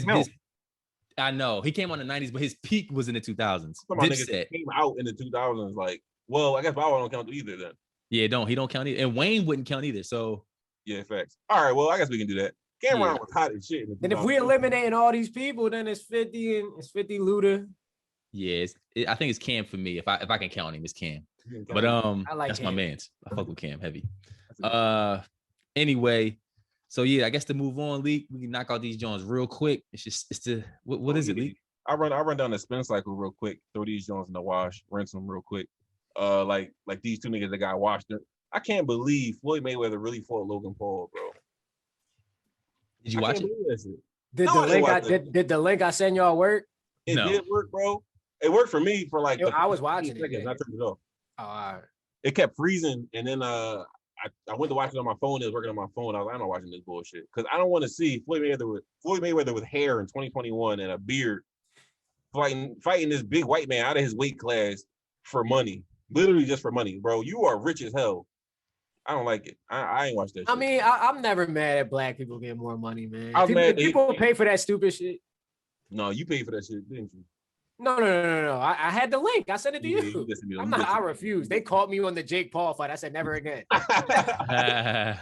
I know he came out in the 90s, but his peak was in the 2000s.
Dipset came out in the 2000s, like, well, I guess Bow Wow don't count either then.
Yeah, he don't count either, and Wayne wouldn't count either. So
yeah, facts. All right, well, I guess we can do that. Cameron was hot as shit.
And if we're eliminating all these people, then it's 50 and it's 50 Luda.
Yeah, I think it's Cam for me. If I can count him, it's Cam. But
I like
that's
Cam.
my man's. I fuck with Cam heavy. Anyway, so yeah, I guess to move on, Leak, we can knock out these Jones real quick. It's the what is it, Leak?
I run down the spin cycle real quick. Throw these joints in the wash, rinse them real quick. Like these two niggas that got washed. I can't believe Floyd Mayweather really fought Logan Paul, bro.
Did you watch it?
Did the link I sent y'all work?
It did work, bro. It worked for me for like
I was watching it.
I turned it off.
Oh, all right.
It kept freezing, and then I went to watch it on my phone. It was working on my phone. I was like, I'm not watching this bullshit because I don't want to see Floyd Mayweather with hair in 2021 and a beard fighting this big white man out of his weight class for money, literally just for money, bro. You are rich as hell. I don't like it. I ain't watched that shit.
I mean, I'm never mad at black people getting more money, man. People pay for that stupid shit.
No, you paid for that shit, didn't you?
No. I had the link. I sent it to you. I refused. They called me on the Jake Paul fight. I said never again.
I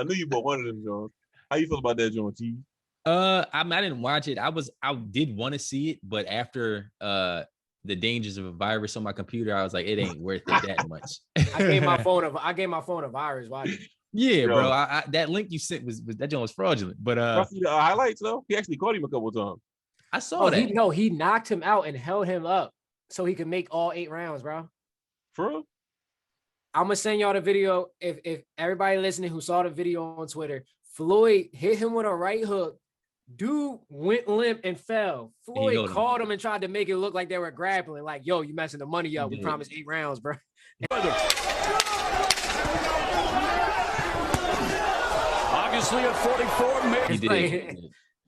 knew you bought one of them, John. How you feel about that, John T?
I didn't watch it. I did want to see it, but after the dangers of a virus on my computer, I was like, it ain't worth it that much.
I gave my phone a virus. Watch it.
Yeah, bro. That link you sent was that joint was fraudulent. But
the highlights though, he actually caught him a couple of times.
I saw that.
He knocked him out and held him up so he could make all 8 rounds, bro.
For real?
I'm gonna send y'all the video. If everybody listening who saw the video on Twitter, Floyd hit him with a right hook. Dude went limp and fell. Floyd called him and tried to make it look like they were grappling. Like, yo, you messing the money up. We promised 8 rounds, bro.
Obviously at 44,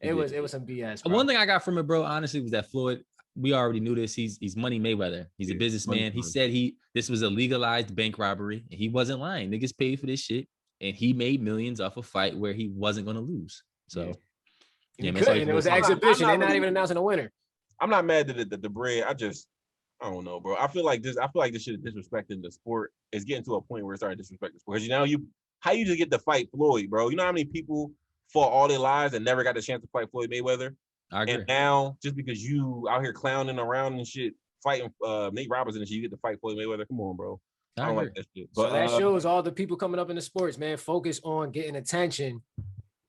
it was some BS. Bro.
One thing I got from it, bro, honestly, was that Floyd, we already knew this. He's Money Mayweather. He's a businessman. He said this was a legalized bank robbery, and he wasn't lying. Niggas paid for this shit, and he made millions off a fight where he wasn't gonna lose. So
and it was an exhibition. They're not even announcing a winner.
I'm not mad at the bread. I don't know, bro. I feel like this shit is disrespecting the sport. It's getting to a point where it's starting to disrespect the sport. Because how you just get to fight Floyd, bro? You know how many people fought all their lives and never got the chance to fight Floyd Mayweather?
I agree.
And now, just because you out here clowning around and shit, fighting Nate Robertson and shit, you get to fight Floyd Mayweather. Come on, bro. I don't like that shit. But
so that shows all the people coming up in the sports, man. Focus on getting attention.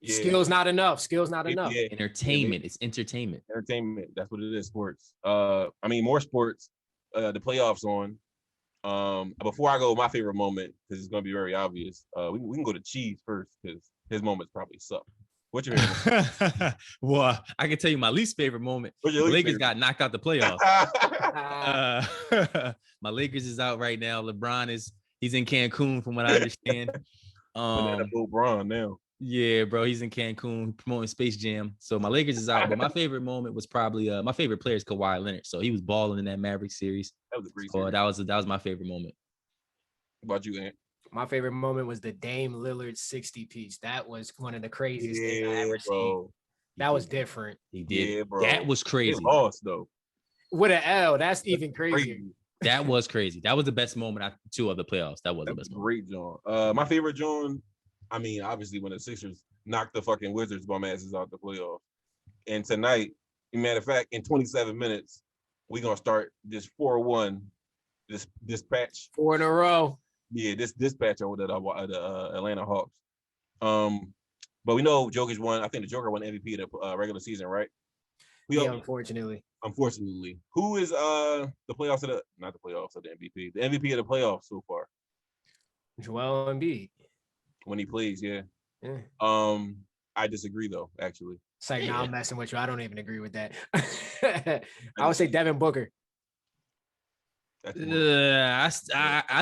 Yeah. Skill's not enough.
Yeah. Entertainment. It's entertainment.
Entertainment. That's what it is. Sports. More sports. The playoffs on. Before I go with my favorite moment, because it's gonna be very obvious. We can go to Cheese first because his moments probably suck. What's your favorite?
Well, I can tell you my least favorite moment. The Lakers got knocked out the playoffs. My Lakers is out right now. LeBron he's in Cancun, from what I understand.
LeBron now.
Yeah, bro, he's in Cancun promoting Space Jam. So my Lakers is out, but my favorite moment was probably my favorite player is Kawhi Leonard. So he was balling in that Maverick series.
That was a great series.
That was my favorite moment.
What about you, Ant?
My favorite moment was the Dame Lillard 60 piece. That was one of the craziest things I ever seen. That was different.
He did.
Yeah, bro.
That was crazy.
He lost though.
With an L, that's even crazier.
That was crazy. That was the best moment of the playoffs. That was the best moment.
Great, John. My favorite, John. Obviously, when the Sixers knocked the fucking Wizards bum asses out the playoffs. And tonight, matter of fact, in 27 minutes, we're gonna start this 4-1 dispatch.
4 in a row.
Yeah, this dispatch over the Atlanta Hawks. But we know Jokic won. I think the Joker won MVP of the regular season, right?
Unfortunately.
Unfortunately. Who is not the playoffs of the MVP? The MVP of the playoffs so far.
Joel Embiid.
When he plays, yeah. I disagree though, actually.
It's like, I'm messing with you. I don't even agree with that. I would say Devin Booker.
I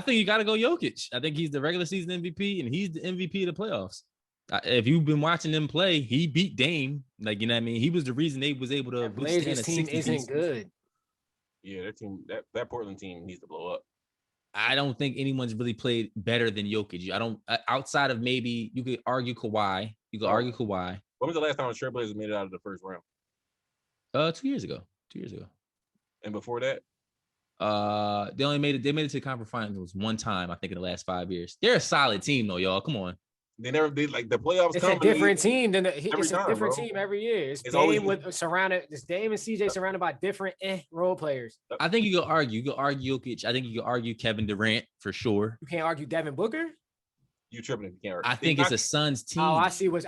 think you got to go Jokic. I think he's the regular season MVP, and he's the MVP of the playoffs. If you've been watching them play, he beat Dame. Like, you know what I mean? He was the reason they was able to withstand a 60
isn't good.
Yeah, their team, that Portland team needs to blow up.
I don't think anyone's really played better than Jokic. I don't, outside of maybe you could argue Kawhi. When
was the last time the Trailblazers made it out of the first round?
2 years ago.
And before that?
They made it to the conference finals one time, I think, in the last 5 years. They're a solid team though, y'all. Come on.
They never did like the playoffs.
It's a different team than it's a different team every year. It's Dame and CJ surrounded by different role players.
I think you could argue. You could argue Jokic. I think you could argue Kevin Durant for sure.
You can't argue Devin Booker.
You tripping if you can't argue.
I think it's a Suns team.
Oh, I see what's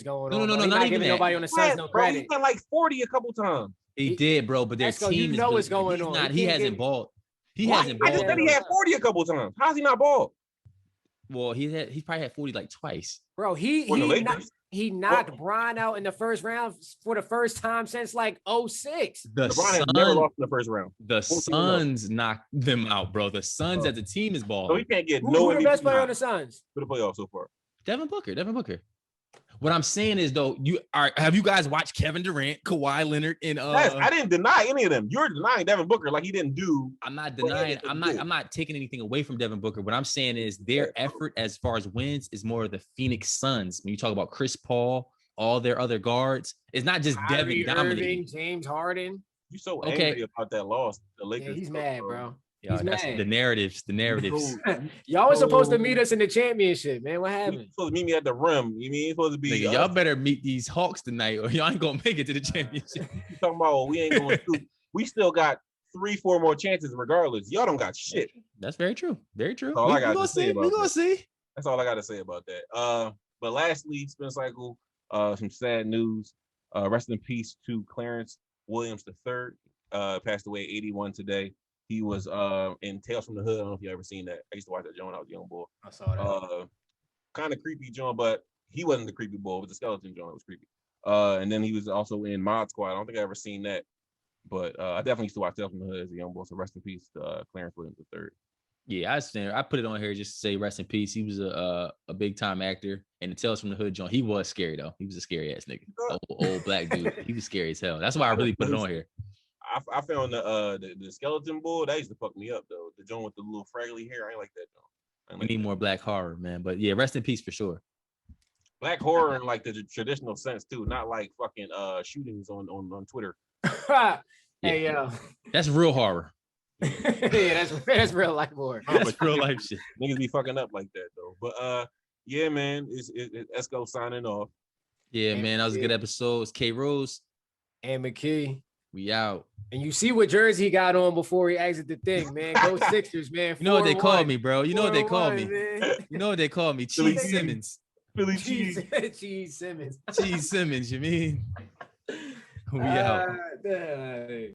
going on.
No, not even
giving
that.
nobody on the Suns no credit.
He's been like 40 a couple times.
He did, bro. But their
Esco,
team
you know
is
what's going
he's
on.
not.
He
He
can't
hasn't
get-
balled. He
What?
hasn't
I just
balled.
said he had 40 a couple times. How's he not ball?
Well, he probably had 40 like twice.
Bro,
For the Lakers?
he knocked Bron out in the first round for the first time since like 06.
The
LeBron has never lost in the first round.
The Suns knocked them out, bro. The Suns as a team is
So
balling.
he can't get
Who
no
the best
MVP
player on the Suns?
for the playoffs so far.
Devin Booker. What I'm saying is though, have you guys watched Kevin Durant, Kawhi Leonard, and
Yes, I didn't deny any of them. You're denying Devin Booker like he didn't do.
I'm not denying. I'm not taking anything away from Devin Booker. What I'm saying is their effort as far as wins is more of the Phoenix Suns. When you talk about Chris Paul, all their other guards, it's not just
Kyrie
Devin dominating.
Irving, James Harden.
You so
Okay.
angry about that loss. The
Yeah,
Lakers.
he's mad, bro.
Yeah,
He's
that's
mad.
the narratives.
Y'all was supposed to meet us in the championship, man. What
You
happened?
supposed to meet me at the rim. You mean you're supposed to be?
Nigga, y'all better meet these Hawks tonight, or y'all ain't gonna make it to the championship.
You talking about we ain't going to? We still got 3-4 more chances regardless. Y'all don't got shit.
That's very true. Very true.
That's all I got
gonna
to say
see.
about
We gonna
that.
see.
That's all I got to say about that. But lastly, spin cycle. Some sad news. Rest in peace to Clarence Williams III. Passed away at 81 today. He was in Tales from the Hood. I don't know if you ever seen that. I used to watch that joint when I was a young boy.
I saw that.
Kind of creepy joint, but he wasn't the creepy boy. It was the skeleton joint. It was creepy. And then he was also in Mod Squad. I don't think I ever seen that, but I definitely used to watch Tales from the Hood as a young boy. So rest in peace to Clarence Williams III.
Yeah, I put it on here just to say rest in peace. He was a big time actor, and the Tales from the Hood joint. He was scary though. He was a scary ass nigga, old black dude. He was scary as hell. That's why I really put it on here.
I found the skeleton bull that used to fuck me up though. The joint with the little fraggly hair, I ain't like that joint.
We need more black horror, man. But yeah, rest in peace for sure.
Black horror in like the traditional sense too, not like fucking shootings on Twitter.
Hey, yo.
That's real horror.
Yeah, that's real life horror.
That's real life shit.
Niggas be fucking up like that though. But yeah, man, it's Esco signing off.
Yeah, man, that was a good episode. It's K Rose.
And McKee.
We out.
And you see what jersey he got on before he exit the thing, man. Go Sixers, man.
You know what they called me, bro. You know what they called
4-1,
me.
man.
You know what they called me. Cheese Simmons.
Philly cheese.
Cheese Simmons.
Cheese Simmons, you mean? We out.
Damn.